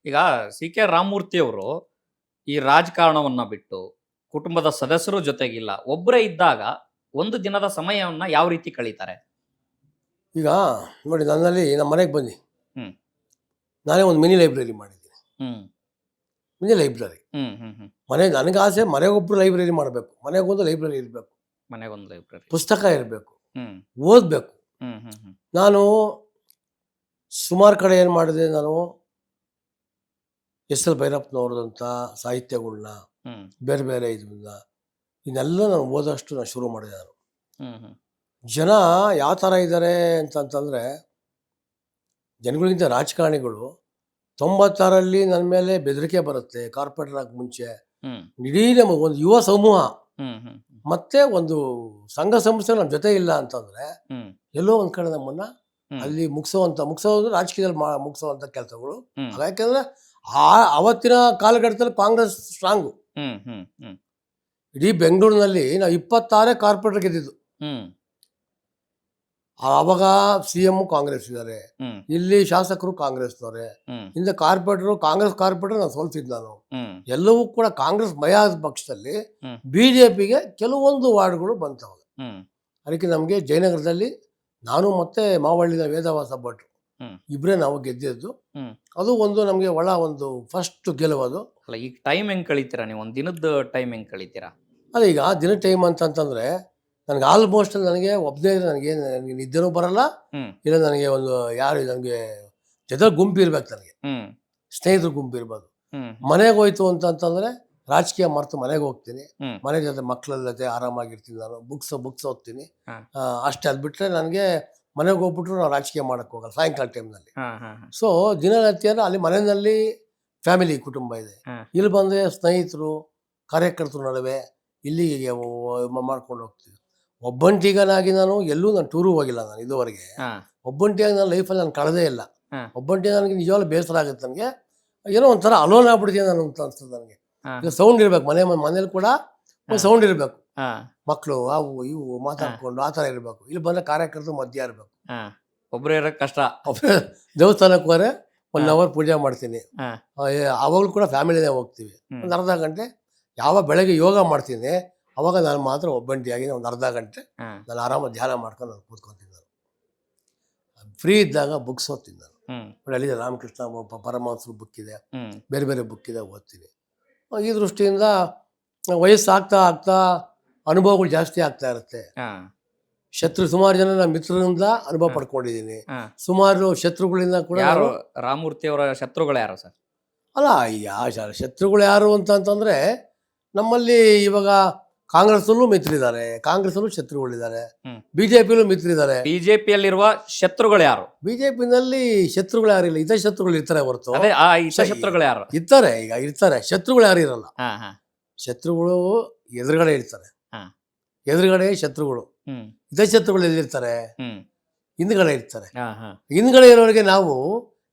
ಈಗ C K Ramamurthy ಅವರು ಈ ರಾಜಕಾರಣವನ್ನ ಬಿಟ್ಟು ಕುಟುಂಬದ ಸದಸ್ಯರು ಜೊತೆಗಿಲ್ಲ ಒಬ್ಬರೇ ಇದ್ದಾಗ ಒಂದು ದಿನದ ಸಮಯವನ್ನ ಯಾವ ರೀತಿ ಕಳೀತಾರೆ? ಈಗ ನೋಡಿ, ನನ್ನಲ್ಲಿ ನಮ್ಮ ಮನೆಗೆ ಬನ್ನಿ, ಹ್ಮ್ ನಾನೇ ಒಂದು ಮಿನಿ ಲೈಬ್ರರಿ ಮಾಡಿದ್ದೀನಿ. ಹ್ಮ್ ಮಿನಿ ಲೈಬ್ರರಿ ಹ್ಮ್ ಹ್ಮ್ ಹ್ಮ್ ಮನೆಗೆ ನನಗೆ ಆಸೆ, ಮನೆಗೊಬ್ಬರು ಲೈಬ್ರರಿ ಮಾಡಬೇಕು, ಮನೆಗೊಂದು ಲೈಬ್ರರಿ ಇರಬೇಕು, ಮನೆಗೊಂದು ಲೈಬ್ರರಿ. ಪುಸ್ತಕ ಇರಬೇಕು, ಹ್ಮ್ ಓದಬೇಕು. ಹ್ಮ್ ಹ್ಮ್ ಹ್ಮ್ ನಾನು ಸುಮಾರು ಕಡೆ ಏನು ಮಾಡಿದೆ, ನಾನು ಎಸ್ ಎಲ್ ಭೈರಪ್ಪನವ್ರದಂಥ ಸಾಹಿತ್ಯಗಳನ್ನ ಹ್ಮ್ ಬೇರೆ ಬೇರೆ ಇದನ್ನ ಇದನ್ನೆಲ್ಲ ನಾನು ಓದೋಷ್ಟು ನಾನು ಶುರು ಮಾಡಿದೆ. ನಾನು ಹ್ಮ್ ಹ್ಮ್ ಜನ ಯಾವ ಥರ ಇದ್ದಾರೆ ಅಂತಂತಂದರೆ, ಜನಗಳಿಗಿಂತ ರಾಜಕಾರಣಿಗಳು 96ರಲ್ಲಿ ನನ್ನ ಮೇಲೆ ಬೆದರಿಕೆ ಬರುತ್ತೆ. ಕಾರ್ಪೊರೇಟರ್ ಆಗಿ ಮುಂಚೆ ಹ್ಮ್ ಇಡೀ ನಮ್ಮ ಒಂದು ಯುವ ಸಮೂಹ ಹ್ಮ್ ಹ್ಮ್ ಮತ್ತೆ ಒಂದು ಸಂಘ ಸಂಸ್ಥೆ ನಮ್ಮ ಜೊತೆ ಇಲ್ಲ ಅಂತಂದರೆ, ಹ್ಮ್ ಎಲ್ಲೋ ಒಂದು ಕಡೆ ನಮ್ಮನ್ನು ಹ್ಮ್ ಅಲ್ಲಿ ಮುಗಿಸೋದು ರಾಜಕೀಯದಲ್ಲಿ ಮುಗಿಸೋವಂಥ ಕೆಲಸಗಳು. ಹ್ಮ್ ಯಾಕೆಂದರೆ ಅವತ್ತಿನ ಕಾಲಘಟ್ಟದಲ್ಲಿ ಕಾಂಗ್ರೆಸ್ ಸ್ಟ್ರಾಂಗು. ಹ್ಮ್ ಹ್ಮ್ ಹ್ಮ್ ಇಡೀ ಬೆಂಗಳೂರಿನಲ್ಲಿ ನಾವು 26 ಕಾರ್ಪೊರೇಟರ್ ಗೆದ್ದಿದ್ದು. ಹ್ಮ್ ಆವಾಗ ಸಿ ಎಮ್ ಕಾಂಗ್ರೆಸ್ ಇದ್ದಾರೆ, ಹ್ಮ್ ಇಲ್ಲಿ ಶಾಸಕರು ಕಾಂಗ್ರೆಸ್ನವರೇ, ಹ್ಮ್ ಹಿಂದೆ ಕಾರ್ಪೊರೇಟರು ಕಾಂಗ್ರೆಸ್ ಕಾರ್ಪೊರೇಟರ್ ನಾನು ಸೋಲ್ತಿದ್ದು. ನಾನು ಹ್ಮ್ ಎಲ್ಲವೂ ಕೂಡ ಕಾಂಗ್ರೆಸ್ ಮಯ ಆದ ಪಕ್ಷದಲ್ಲಿ ಹ್ಮ್ BJPಗೆ ಕೆಲವೊಂದು ವಾರ್ಡ್ಗಳು ಬಂತವಾಗ. ಹ್ಮ್ ಅದಕ್ಕೆ ನಮಗೆ ಜಯನಗರದಲ್ಲಿ ನಾನು ಮತ್ತೆ ಮಾವಳ್ಳಿನ ವೇದವಾಸ ಭಟ್ರು ಹ್ಮ್ ಇಬ್ಬರೇ ನಾವು ಗೆದ್ದಿದ್ದು. ಹ್ಮ್ ಅದು ಒಂದು ನಮಗೆ ಒಂದು ಫಸ್ಟ್ ಗೆಲುವದು. ಅಲ್ಲ, ಈಗ ಟೈಮ್ ಹೆಂಗ್ ಕಳೀತೀರಾ ನೀವು? ಒಂದ್ ದಿನದ ಟೈಮ್ ಹೆಂಗ್ ಕಳೀತೀರಾ? ಅಲ್ಲ, ಈಗ ದಿನ ಟೈಮ್ ಅಂತಂತಂದರೆ ನನಗೆ ಆಲ್ಮೋಸ್ಟ್ ನನಗೆ ಒಬ್ಬನೇ ನನಗೆ ನಿದ್ದೆನೂ ಬರಲ್ಲ, ಹ್ಮ್ ಇಲ್ಲ ನನಗೆ ಒಂದು ಯಾರು ನನಗೆ ಜೊತೆ ಗುಂಪು ಇರ್ಬೇಕು, ನನಗೆ ಹ್ಮ್ ಸ್ನೇಹಿತರು ಗುಂಪು ಇರ್ಬೋದು. ಹ್ಮ್ ಮನೆಗೆ ಹೋಯ್ತು ಅಂತಂತಂದರೆ ರಾಜಕೀಯ ಮರೆತು ಮನೆಗೆ ಹೋಗ್ತೀನಿ, ಹ್ಮ್ ಮನೆ ಜೊತೆ ಮಕ್ಕಳ ಜೊತೆ ಆರಾಮಾಗಿರ್ತೀನಿ, ನಾನು ಬುಕ್ಸ್ ಓದ್ತೀನಿ. ಹಾ. ಅಷ್ಟೇ. ಅದು ಬಿಟ್ಟರೆ ನನಗೆ ಮನೆಗೆ ಹೋಗ್ಬಿಟ್ರು ನಾವು ರಾಜಕೀಯ ಮಾಡೋಕ್ಕೆ ಹೋಗಲ್ಲ ಸಾಯಂಕಾಲ ಟೈಮ್ನಲ್ಲಿ. ಹಾ ಹಾ ಹಾ ಸೊ ದಿನನಿತ್ಯ ಅಲ್ಲಿ ಮನೆಯಲ್ಲಿ ಫ್ಯಾಮಿಲಿ ಕುಟುಂಬ ಇದೆ, ಹಾ. ಇಲ್ಲಿ ಬಂದರೆ ಸ್ನೇಹಿತರು ಕಾರ್ಯಕರ್ತರ ನಡುವೆ ಇಲ್ಲಿಗೆ ಮಾಡ್ಕೊಂಡು ಹೋಗ್ತೀವಿ. ಒಬ್ಬಂಟಿಗನಾಗಿ ನಾನು ಎಲ್ಲೂ ನಾನು ಟೂರು ಹೋಗಿಲ್ಲ ನಾನು ಇದುವರೆಗೆ. ಹಾ. ಒಬ್ಬಂಟಿಯಾಗಿ ನನ್ನ ಲೈಫಲ್ಲಿ ನಾನು ಕಳೆದೇ ಇಲ್ಲ. ಹಾ. ಒಬ್ಬಂಟಿಯಾಗಿ ನನಗೆ ನಿಜವಾಗ್ಲೂ ಬೇಸರ ಆಗುತ್ತೆ, ನನಗೆ ಏನೋ ಒಂಥರ ಅಲೋನ್ ಆಗ್ಬಿಡ್ತೀನಿ ನಾನು ಅಂತ ಅನ್ಸ್ತದೆ ನನಗೆ. ಹಾ. ಈಗ ಸೌಂಡ್ ಇರಬೇಕು, ಮನೇಲಿ ಕೂಡ ಒಂದು ಸೌಂಡ್ ಇರಬೇಕು, ಹಾ. ಮಕ್ಕಳು ಅವು ಇವು ಮಾತಾಡ್ಕೊಂಡು ಆ ಥರ ಇರಬೇಕು. ಇಲ್ಲಿ ಬಂದರೆ ಕಾರ್ಯಕರ್ತರು ಮಧ್ಯ ಇರಬೇಕು. ಹಾ. ಒಬ್ರೇ ಇರಕ್ ಕಷ್ಟ. ದೇವಸ್ಥಾನಕ್ಕೆ ಹೋದರೆ 1 ಅವರ್ ಪೂಜೆ ಮಾಡ್ತೀನಿ. ಹಾ. ಅವಾಗಲೂ ಕೂಡ ಫ್ಯಾಮಿಲಿನೇ ಹೋಗ್ತೀವಿ. ಹ್ಮ್. ಒಂದು ಅರ್ಧ ಗಂಟೆ ಯಾವ ಬೆಳಗ್ಗೆ ಯೋಗ ಮಾಡ್ತೀನಿ, ಅವಾಗ ನಾನು ಮಾತ್ರ ಒಬ್ಬಂಟಿಯಾಗಿ ಒಂದು ಅರ್ಧ ಗಂಟೆ ಹಾ. ನಾನು ಆರಾಮಾಗಿ ಧ್ಯಾನ ಮಾಡ್ಕೊಂಡು ನಾನು ಕೂತ್ಕೊತೀನಿ. ನಾನು ಫ್ರೀ ಇದ್ದಾಗ ಬುಕ್ಸ್ ಓದ್ತೀನಿ. ನಾನು ಹ್ಮ್ ನೋಡಿ, ಅಲ್ಲಿ ರಾಮಕೃಷ್ಣ ಪರಮಹಂಸರು ಬುಕ್ ಇದೆ, ಹ್ಮ್ ಬೇರೆ ಬೇರೆ ಬುಕ್ ಇದೆ, ಓದ್ತೀನಿ. ಈ ದೃಷ್ಟಿಯಿಂದ ವಯಸ್ಸು ಆಗ್ತಾ ಆಗ್ತಾ ಅನುಭವಗಳು ಜಾಸ್ತಿ ಆಗ್ತಾ ಇರುತ್ತೆ. ಹಾ. ಸುಮಾರು ಜನ ನಾನು ಮಿತ್ರರಿಂದ ಅನುಭವ ಪಡ್ಕೊಂಡಿದ್ದೀನಿ. ಹಾ. ಸುಮಾರು ಶತ್ರುಗಳಿಂದ ಕೂಡ ಯಾರು ರಾಮಮೂರ್ತಿ ಅವರ ಶತ್ರುಗಳು ಯಾರು ಸರ್? ಅಲ್ಲ, ಶತ್ರುಗಳು ಯಾರು ಅಂತಂತಂದರೆ, ನಮ್ಮಲ್ಲಿ ಇವಾಗ ಕಾಂಗ್ರೆಸ್ಸಲ್ಲೂ ಮಿತ್ರರಿದ್ದಾರೆ, ಕಾಂಗ್ರೆಸ್ಸಲ್ಲೂ ಶತ್ರುಗಳಿದ್ದಾರೆ, ಹ್ಮ್. BJPಯಲ್ಲೂ ಮಿತ್ರರಿದ್ದಾರೆ. ಬಿಜೆಪಿಯಲ್ಲಿರುವ ಶತ್ರುಗಳು ಯಾರು? BJPನಲ್ಲಿ ಶತ್ರುಗಳು ಯಾರಿಲ್ಲ, ಇತರ ಶತ್ರುಗಳು ಇರ್ತಾರೆ ಹೊರತು. ಅದೇ ಆ ಇಷ್ಟ ಶತ್ರುಗಳು ಯಾರು? ಇರ್ತಾರೆ, ಈಗ ಇರ್ತಾರೆ, ಶತ್ರುಗಳು ಯಾರು ಇರಲ್ಲ. ಹಾ ಹಾ ಶತ್ರುಗಳು ಎದುರುಗಡೆ ಇರ್ತಾರೆ, ಹಾ. ಎದುರುಗಡೆ ಶತ್ರುಗಳು. ಹ್ಮ್ ಇತರ ಶತ್ರುಗಳು ಎಲ್ಲಿರ್ತಾರೆ? ಹ್ಮ್ ಹಿಂದ್ಗಡೆ ಇರ್ತಾರೆ. ಹಾ ಹಾ ಹಿಂದ್ಗಡೆ ಇರೋರಿಗೆ ನಾವು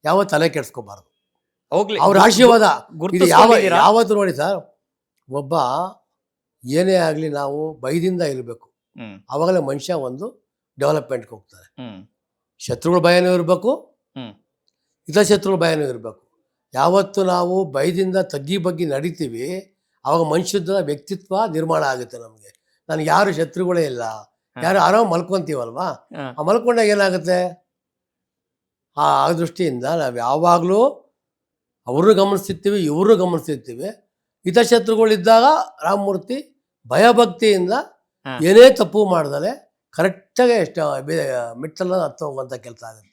ಯಾವ ತಲೆ ಕೆಡ್ಸ್ಕೋಬಾರ್ದು. ಹೋಗ್ಲಿ, ಅವ್ರ ಆಶೀರ್ವಾದ ಇದು ಗುರುತಿಸ್ಕೊಂಡಿದ್ದೀರಾ? ಯಾವತ್ತು ನೋಡಿ ಸರ್, ಒಬ್ಬ ಏನೇ ಆಗಲಿ ನಾವು ಭಯದಿಂದ ಇರಬೇಕು, ಹ್ಮ್ ಆವಾಗಲೇ ಮನುಷ್ಯ ಒಂದು ಡೆವಲಪ್ಮೆಂಟ್ಗೆ ಹೋಗ್ತಾರೆ. ಹ್ಮ್ ಶತ್ರುಗಳ ಭಯನೂ ಇರಬೇಕು, ಹ್ಮ್ ಇತರ ಶತ್ರುಗಳ ಭಯನೂ ಇರಬೇಕು. ಯಾವತ್ತು ನಾವು ಭಯದಿಂದ ತಗ್ಗಿ ಬಗ್ಗಿ ನಡಿತೀವಿ, ಆವಾಗ ಮನುಷ್ಯದ ವ್ಯಕ್ತಿತ್ವ ನಿರ್ಮಾಣ ಆಗುತ್ತೆ ನಮಗೆ. ನನಗೆ ಯಾರು ಶತ್ರುಗಳೇ ಇಲ್ಲ, ಯಾರು ಆರಾಮ ಮಲ್ಕೊತೀವಲ್ವಾ, ಹಾ. ಆ ಮಲ್ಕೊಂಡಾಗ ಏನಾಗುತ್ತೆ, ಆ ದೃಷ್ಟಿಯಿಂದ ನಾವು ಯಾವಾಗಲೂ ಅವರು ಗಮನಿಸ್ತಿರ್ತೀವಿ, ಇವರು ಗಮನಿಸ್ತಿರ್ತೀವಿ. ಹಿತಶತ್ರುಗಳಿದ್ದಾಗ ರಾಮಮೂರ್ತಿ ಭಯಭಕ್ತಿಯಿಂದ ಹಾ. ಏನೇ ತಪ್ಪು ಮಾಡ್ದಲೆ ಕರೆಕ್ಟಾಗಿ ಮೆಟ್ಟಲನ್ನು ಹತ್ತು ಹೋಗುವಂಥ ಕೆಲಸ ಆಗುತ್ತೆ.